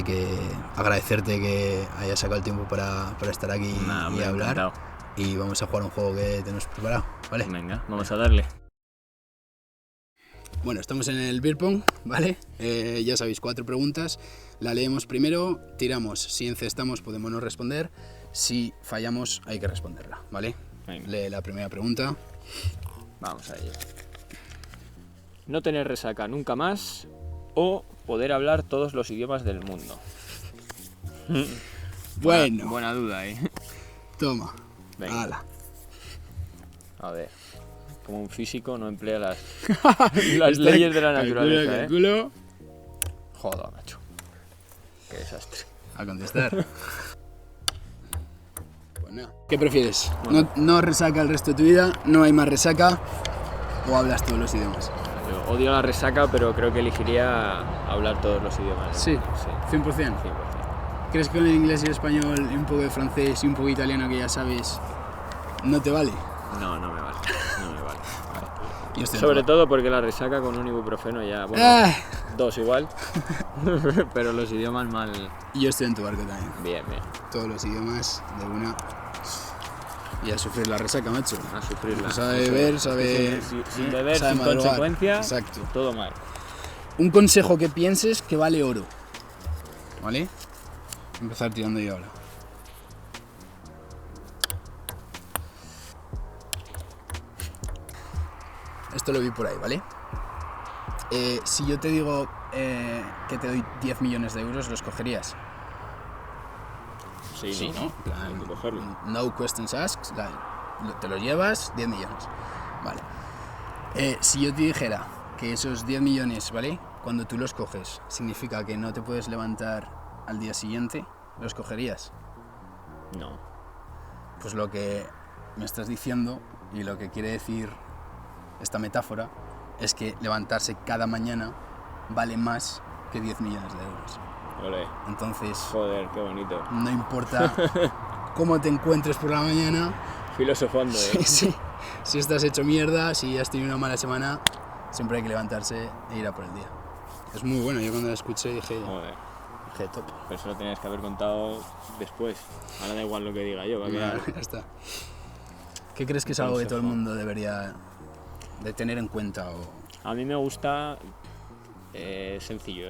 que agradecerte que hayas sacado el tiempo para estar aquí y hablar. Encantado. Y vamos a jugar un juego que tenemos preparado, ¿vale? Venga, vamos a darle. Bueno, estamos en el beer pong, ¿vale? Ya sabéis, 4 preguntas. La leemos primero, tiramos. Si encestamos podemos no responder. Si fallamos hay que responderla, ¿vale? Venga. Lee la primera pregunta. Vamos a ello. No tener resaca nunca más o poder hablar todos los idiomas del mundo. Bueno. Buena duda, Toma. Venga. Hala. A ver. Como un físico no emplea las leyes de la naturaleza, Calculo. Joder, macho. Qué desastre. A contestar. Pues nada. ¿Qué prefieres? Bueno. No resaca el resto de tu vida, no hay más resaca, o hablas todos los idiomas. Yo odio la resaca, pero creo que elegiría hablar todos los idiomas. Sí, 100%. 100%. ¿Crees que con el inglés y el español y un poco de francés y un poco de italiano que ya sabes, no te vale? No me vale. Sobre todo porque la resaca con un ibuprofeno ya, bueno, 2 igual, pero los idiomas mal. Y yo estoy en tu barco también. Bien. Todos los idiomas de una. Y a sufrir la resaca, macho. A sufrirla. Sabe beber, sabe. Sin beber, sabe sin madrugar. consecuencia. Exacto. Todo mal. Un consejo que pienses que vale oro. ¿Vale? Voy a empezar tirando yo ahora. Esto lo vi por ahí, ¿vale? Si yo te digo que te doy 10 millones de euros, ¿los cogerías? Sí, ¿no? Hay que cogerlo. No questions asked, te los llevas, 10 millones. Vale. Si yo te dijera que esos 10 millones, ¿vale? Cuando tú los coges, significa que no te puedes levantar al día siguiente, ¿los cogerías? No. Pues lo que me estás diciendo y lo que quiere decir esta metáfora es que levantarse cada mañana vale más que 10 millones de euros. Olé. Entonces, joder, qué bonito. No importa cómo te encuentres por la mañana. Filosofando, Sí. Si estás hecho mierda, si has tenido una mala semana, siempre hay que levantarse e ir a por el día. Es muy bueno, yo cuando la escuché dije, joder. Dije top. Pero eso lo tenías que haber contado después. Ahora da igual lo que diga yo, va a quedar. Ya está. ¿Qué crees que es algo que todo el mundo debería de tener en cuenta? A mí me gusta, sencillo,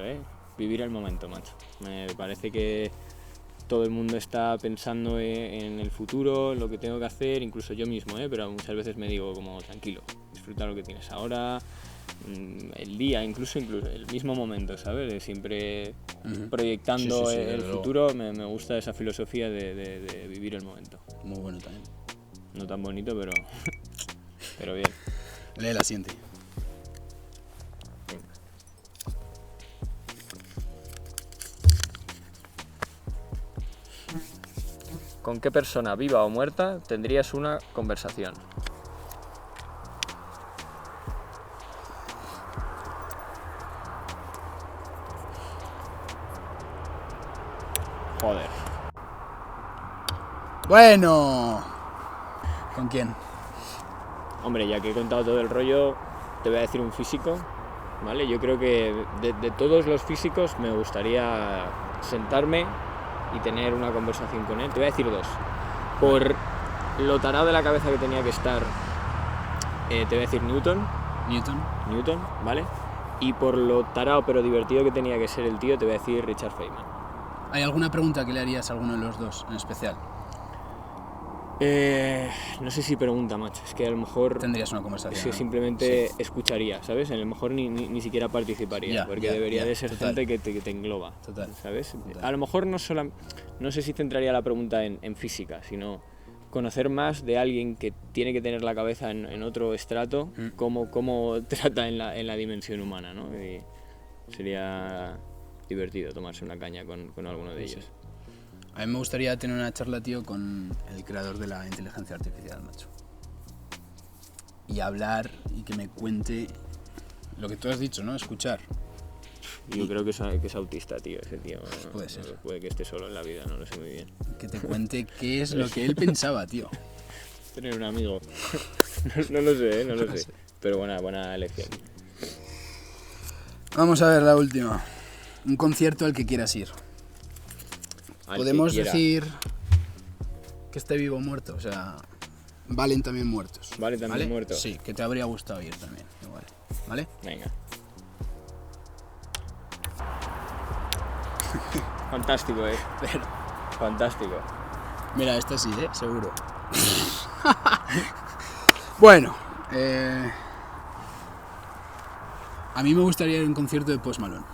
vivir el momento, macho. Me parece que todo el mundo está pensando en el futuro, en lo que tengo que hacer, incluso yo mismo, pero muchas veces me digo como tranquilo, disfruta lo que tienes ahora, el día, incluso el mismo momento, ¿sabes? Siempre proyectando sí, el futuro. Me gusta esa filosofía de vivir el momento. Muy bueno también. No tan bonito, pero bien. Lee la siguiente. Venga. ¿Con qué persona, viva o muerta, tendrías una conversación? Joder. Bueno. ¿Con quién? Hombre, ya que he contado todo el rollo, te voy a decir un físico, ¿vale? Yo creo que de todos los físicos me gustaría sentarme y tener una conversación con él. Te voy a decir dos. Por lo tarado de la cabeza que tenía que estar, te voy a decir Newton, ¿vale? Y por lo tarado pero divertido que tenía que ser el tío, te voy a decir Richard Feynman. ¿Hay alguna pregunta que le harías a alguno de los dos en especial? No sé si pregunta, macho. Es que a lo mejor Tendrías una conversación. es que simplemente escucharía, ¿sabes? A lo mejor ni siquiera participaría, porque debería de ser total. gente que te engloba, Total. ¿sabes? Total. A lo mejor no sé si centraría la pregunta en física, sino conocer más de alguien que tiene que tener la cabeza en otro estrato, cómo trata en la dimensión humana, ¿no? Y sería divertido tomarse una caña con alguno de ellos. A mí me gustaría tener una charla, tío, con el creador de la inteligencia artificial, macho. Y hablar y que me cuente lo que tú has dicho, ¿no? Escuchar. Yo creo que es autista, tío, ese tío. Puede ser. Puede que esté solo en la vida, no lo sé muy bien. Que te cuente qué es lo que él pensaba, tío. Tener un amigo. No lo sé, no lo sé. Pero buena elección. Vamos a ver la última. Un concierto al que quieras ir. Podemos decir que esté vivo o muerto, o sea, valen también muertos. Vale, también muerto. Sí, que te habría gustado ir también, igual. ¿Vale? Venga. Fantástico, Pero, fantástico. mira, esta sí, seguro. Bueno, a mí me gustaría ir a un concierto de Post Malone.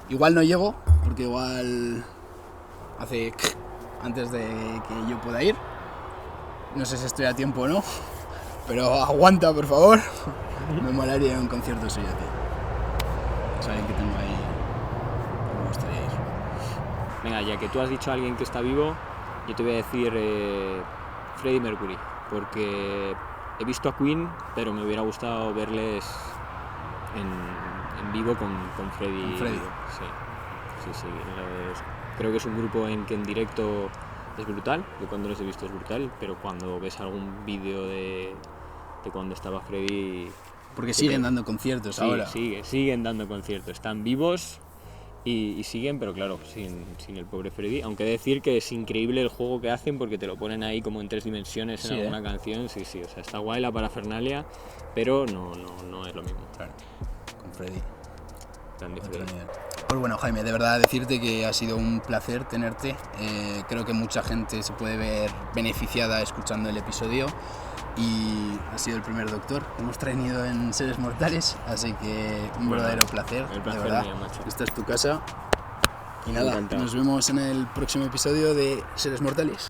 Igual no llego, porque igual hace antes de que yo pueda ir. No sé si estoy a tiempo o no, pero aguanta, por favor. Me molaría un concierto suyo, tío. Es alguien que tengo ahí que me gustaría ir. Venga, ya que tú has dicho a alguien que está vivo, yo te voy a decir Freddie Mercury, porque he visto a Queen, pero me hubiera gustado verles en vivo con Freddie. ¿Con Freddie? Sí. Creo que es un grupo en que en directo es brutal, yo cuando los he visto es brutal, pero cuando ves algún vídeo de cuando estaba Freddie... Porque siguen dando conciertos ahora. Siguen dando conciertos, están vivos y siguen, pero claro, sin el pobre Freddie. Aunque he de decir que es increíble el juego que hacen porque te lo ponen ahí como en 3 dimensiones en alguna canción. Sí, o sea, está guay la parafernalia, pero no es lo mismo. Claro, con Freddie. Grande Freddie. Pues bueno, Jaime, de verdad decirte que ha sido un placer tenerte. Creo que mucha gente se puede ver beneficiada escuchando el episodio y ha sido el primer doctor que hemos traído en Seres Mortales, así que un verdadero placer, el placer de verdad. mío, macho. Esta es tu casa y nada, Encantado. nos vemos en el próximo episodio de Seres Mortales.